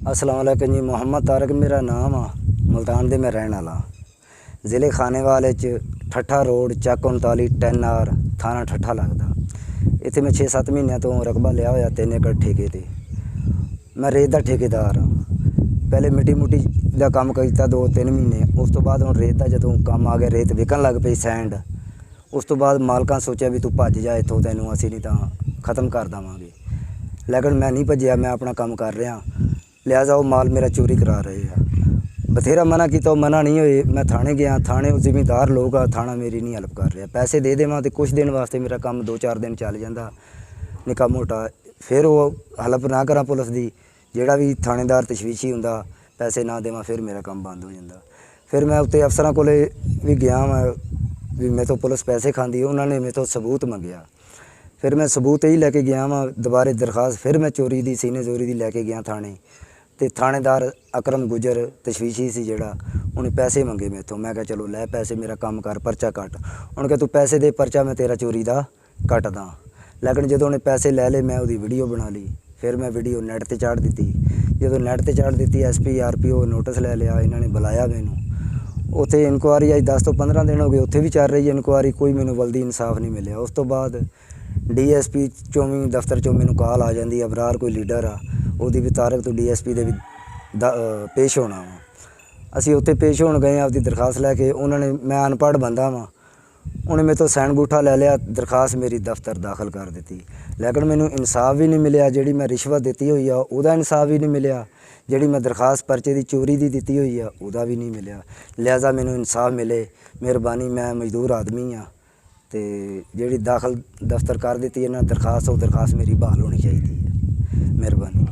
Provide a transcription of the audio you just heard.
अस्सलाम वालेकुम जी। मोहम्मद तारक मेरा नाम आ। मुल्तान दे मैं रहने वाला। ज़िले खानेवाल ठट्ठा रोड चक 39 10 आर थाना ठट्ठा लगता। इत्थे मैं 6-7 महीनों तो रकबा लिया होया 3 एकड़ ठेके ते। मैं रेत का ठेकेदार हाँ। पहले मिट्टी मुट्टी का काम किया 2-3 महीने। उस तो बाद हुण रेत का जदों काम आ गया, रेत विकन लग पई सैंड। उस तो बाद मालकां सोचा भी तू भज जा इत्थों, तैनूं असीं नहीं तां खत्म कर देवांगे। लेकिन मैं नहीं भज्जिया, मैं अपना काम कर रहा। लिहाजा वो माल मेरा चोरी करा रहे हैं। बथेरा मना किया, मना नहीं होए। मैं थाने गया, थाने जिमीदार लोग आ, थाना मेरी नहीं हेल्प कर रहा। पैसे दे देवां तो कुछ दिन वास्ते मेरा काम 2-4 दिन चल जाता निक्का मोटा। फिर वो हेल्प ना करा पुलिस की, जोड़ा भी थानेदार तशवीशी होंदा, पैसे ना देवां फिर मेरा काम बंद हो जाता। फिर मैं उत्ते अफसरां कोले भी गया मैं भी मेरे तो पुलिस पैसे खाती, उन्होंने मेरे तो सबूत मंगया। फिर मैं सबूत यही लैके गया वहाँ दोबारे दरखास्त, फिर मैं चोरी की सीने चोरी की लैके गया थाने। तो थानेदार अकरम गुजर तशवीशी से जोड़ा उन्हें पैसे मंगे मेरे तो। मैं क्या चलो लै पैसे, मेरा काम कर, पर्चा कट। उन्हें कहा तू पैसे दे, पर्चा मैं तेरा चोरी का कटदा। लेकिन जो उन्हें पैसे लै ले, मैं वो वीडियो बना ली। फिर मैं वीडियो नैट पर चाढ़ दी। जो नैट पर चाढ़ दी, SP RPO नोटिस लै लिया, इन्होंने बुलाया मैनू। उत्थे इनकुआरी आई 10 तो 15 दिन हो गए, उत्थे भी चल रही है इनकुआरी, कोई मैनू बल्दी इंसाफ नहीं मिले। उस तो बाद DSP चौं दफ्तर चों मैनू कॉल आ जाती, अबरार कोई लीडर आ, ਉਹਦੀ भी तारक तो DSP ਦੇ ਵੀ पेश होना वा। असी उत्थे पेश होने गए, आपकी दरखास्त लैके। उन्होंने, मैं अनपढ़ बंदा वा, उन्हें मेरे तो सैन अंगूठा लै लिया, दरखास्त मेरी दफ्तर दाखिल कर दी। लेकिन मैनू इंसाफ भी नहीं मिले। जी मैं रिश्वत दी हुई आ उहदा इंसाफ भी नहीं मिले, जी मैं दरखास्त पर्चे की चोरी की दी हुई आ उहदा भी नहीं मिले। लिहाजा मैनू इंसाफ मिले, मेहरबानी। मैं मजदूर आदमी हाँ, तो जी दाखिल दफ्तर कर दी इन्होंने दरखास्त, वो दरखास्त मेरी बहाल होनी चाहिए। मेहरबानी।